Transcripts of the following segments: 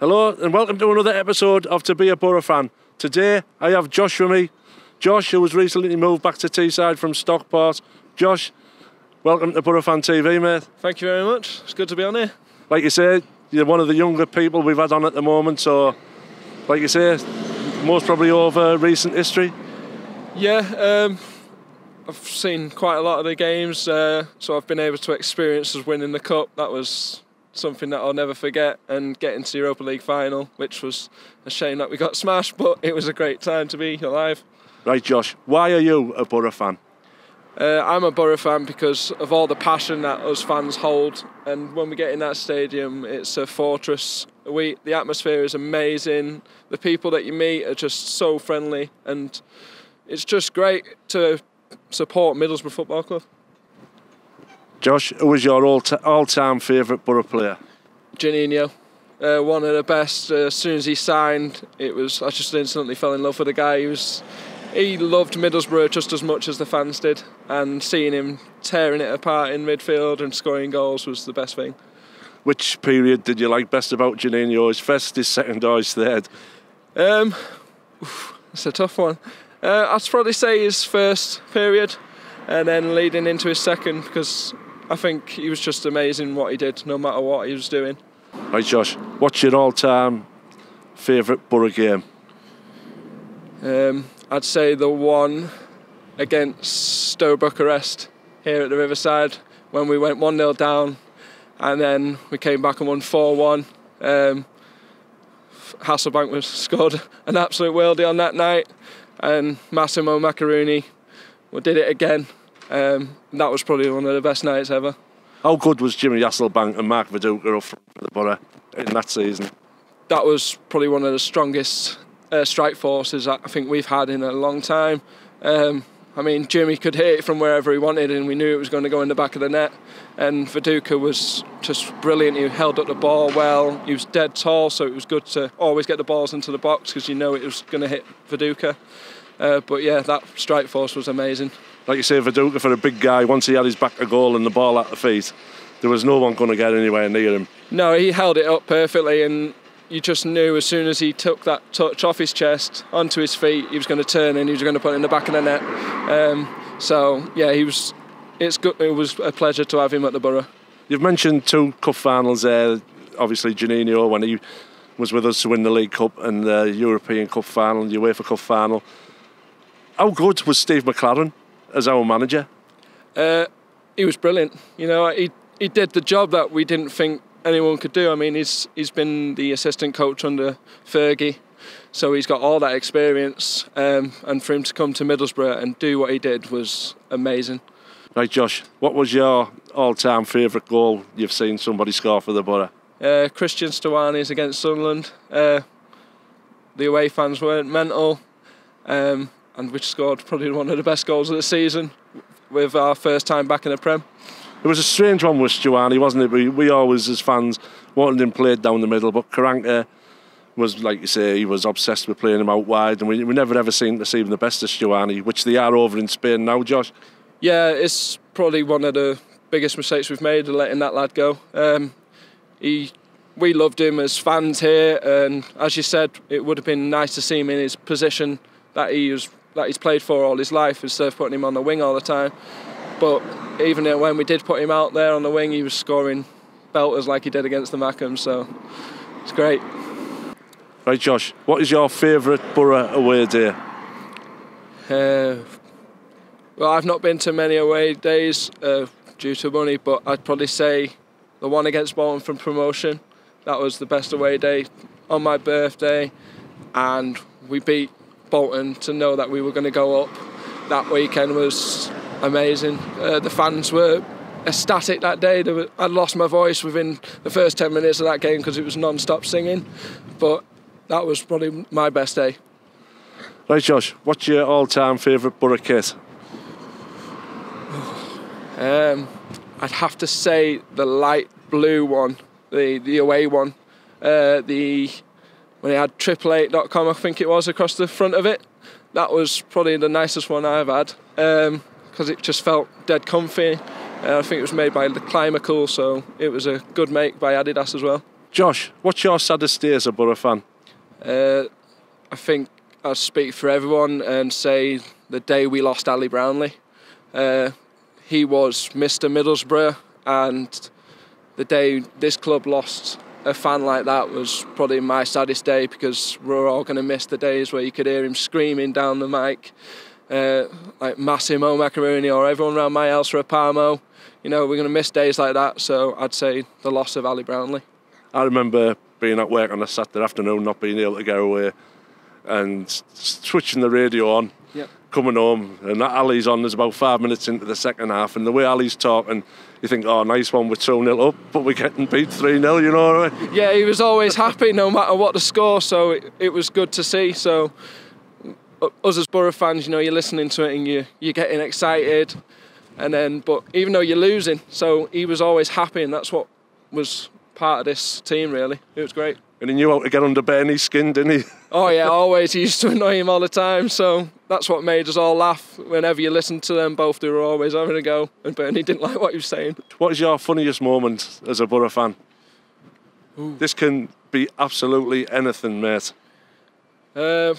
Hello and welcome to another episode of To Be a Boro Fan. Today I have Josh with me. Josh, who was recently moved back to Teesside from Stockport. Josh, welcome to Boro Fan TV, mate. Thank you very much. It's good to be on here. Like you say, you're one of the younger people we've had on at the moment, so like you say, most probably over recent history. Yeah, I've seen quite a lot of the games, so I've been able to experience us winning the cup. That was something that I'll never forget, and getting to the Europa League final, which was a shame that we got smashed, but it was a great time to be alive. Right, Josh, why are you a Boro fan? I'm a Boro fan because of all the passion that us fans hold, and when we get in that stadium, it's a fortress. The atmosphere is amazing, the people that you meet are just so friendly, and it's just great to support Middlesbrough Football Club. Josh, who was your all-time favourite Boro player? Juninho, one of the best. As soon as he signed, I just instantly fell in love with the guy. He loved Middlesbrough just as much as the fans did, and seeing him tearing it apart in midfield and scoring goals was the best thing. Which period did you like best about Juninho? His first, his second, or his third? It's a tough one. I'd probably say his first period, and then leading into his second, because I think he was just amazing what he did, no matter what he was doing. Right, Josh, what's your all-time favourite Boro game? I'd say the one against Stowe Bucharest here at the Riverside, when we went 1-0 down, and then we came back and won 4-1. Hasselbank scored an absolute worldie on that night, and Massimo Macaroni did it again. That was probably one of the best nights ever. How good was Jimmy Hasselbank and Mark Viduka up for the Boro in that season? That was probably one of the strongest strike forces I think we've had in a long time. Jimmy could hit it from wherever he wanted, and we knew it was going to go in the back of the net. And Viduka was just brilliant. He held up the ball well. He was dead tall, so it was good to always get the balls into the box because you know it was going to hit Viduka. But yeah, that strike force was amazing. Like you say, Viduka, for a big guy, once he had his back to goal and the ball at the feet, there was no one going to get anywhere near him. No, he held it up perfectly, and you just knew as soon as he took that touch off his chest onto his feet, he was going to turn and he was going to put it in the back of the net. It's good. It was a pleasure to have him at the Boro. You've mentioned two cup finals there. Obviously, Juninho, when he was with us to win the League Cup and the European Cup final, the UEFA Cup final. How good was Steve McClaren as our manager? He was brilliant. You know, he did the job that we didn't think anyone could do. I mean, he's been the assistant coach under Fergie, so he's got all that experience, and for him to come to Middlesbrough and do what he did was amazing. Right, Josh, what was your all-time favourite goal you've seen somebody score for the Boro? Christian Stuani's against Sunderland. The away fans weren't mental, and we scored probably one of the best goals of the season with our first time back in the Prem. It was a strange one with Stuani, wasn't it? We always, as fans, wanted him played down the middle, but Karanka was, like you say, he was obsessed with playing him out wide, and we never ever seemed to see him the best of Stuani, which they are over in Spain now, Josh. Yeah, it's probably one of the biggest mistakes we've made, letting that lad go. We loved him as fans here, and as you said, it would have been nice to see him in his position that he's played for all his life, instead of putting him on the wing all the time. But even when we did put him out there on the wing, he was scoring belters like he did against the Mackham, so it's great. Right, Josh, what is your favourite Boro away day? Well, I've not been to many away days due to money, but I'd probably say the one against Bolton from promotion. That was the best away day on my birthday, and we beat Bolton to know that we were going to go up. That weekend was amazing. The fans were ecstatic that day. I'd lost my voice within the first 10 minutes of that game because it was non-stop singing, but that was probably my best day. Right, Josh, what's your all-time favourite Boro kit? I'd have to say the light blue one, the away one. When it had 888.com, I think it was, across the front of it. That was probably the nicest one I've had, because it just felt dead comfy. I think it was made by the Climacool, so it was a good make by Adidas as well. Josh, what's your saddest day as a Boro fan? I think I'll speak for everyone and say the day we lost Ali Brownlee. He was Mr. Middlesbrough, and the day this club lost a fan like that was probably my saddest day, because we're all going to miss the days where you could hear him screaming down the mic, like Massimo Macaroni or everyone around my house for a Parmo. You know, we're going to miss days like that, so I'd say the loss of Ali Brownlee. I remember being at work on a Saturday afternoon, not being able to get away, and switching the radio on, coming home, and that Ali's on. There's about 5 minutes into the second half, and the way Ali's talking, you think, oh, nice one, we're 2-0 up, but we're getting beat 3-0, you know what I mean? Yeah, he was always happy no matter what the score, so it was good to see. So us as Boro fans, you know, you're listening to it and you're getting excited, but even though you're losing, so he was always happy, and that's what was part of this team, really. It was great. And he knew how to get under Bernie's skin, didn't he? Oh yeah, always. He used to annoy him all the time, so that's what made us all laugh. Whenever you listened to them both, they were always having a go, and Bernie didn't like what he was saying. What is your funniest moment as a Boro fan? Ooh. This can be absolutely anything, mate. I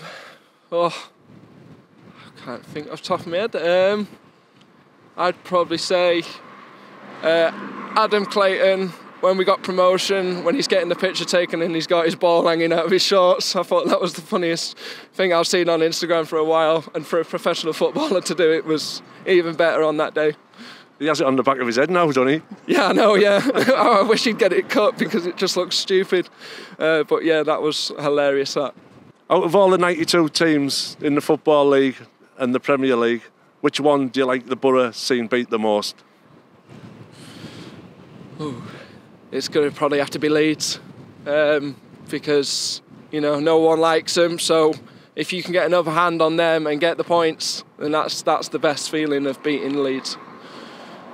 can't think off the top of my head. I'd probably say Adam Clayton, when we got promotion, when he's getting the picture taken and he's got his ball hanging out of his shorts. I thought that was the funniest thing I've seen on Instagram for a while, and for a professional footballer to do it was even better on that day. He has it on the back of his head now, doesn't he? Yeah, I know, yeah. I wish he'd get it cut because it just looks stupid. But yeah, that was hilarious, that. Out of all the 92 teams in the Football League and the Premier League, which one do you like the Boro scene beat the most? Ooh. It's going to probably have to be Leeds, because, you know, no one likes them. So if you can get another hand on them and get the points, then that's the best feeling of beating Leeds.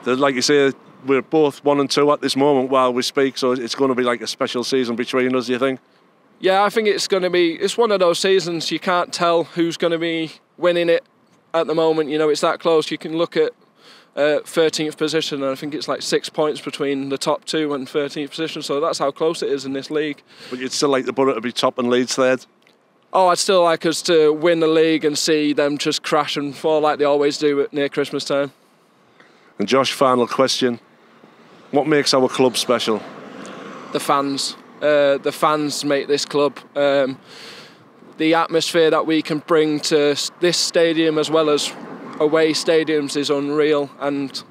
Like you say, we're both 1 and 2 at this moment while we speak, so it's going to be like a special season between us, do you think? Yeah, I think it's going to be. It's one of those seasons you can't tell who's going to be winning it at the moment. You know, it's that close. You can look at 13th position, and I think it's like 6 points between the top 2 and 13th position, so that's how close it is in this league. But you'd still like the Boro to be top and Leeds third? Oh, I'd still like us to win the league and see them just crash and fall like they always do near Christmas time. And Josh, final question. What makes our club special? The fans. The fans make this club. The atmosphere that we can bring to this stadium as well as away stadiums is unreal, and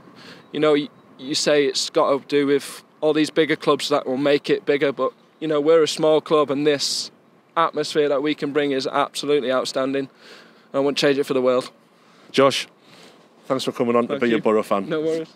you know, you say it's got to do with all these bigger clubs that will make it bigger, but you know, we're a small club, and this atmosphere that we can bring is absolutely outstanding. I wouldn't change it for the world. Josh, thanks for coming on to be a Boro fan. No worries.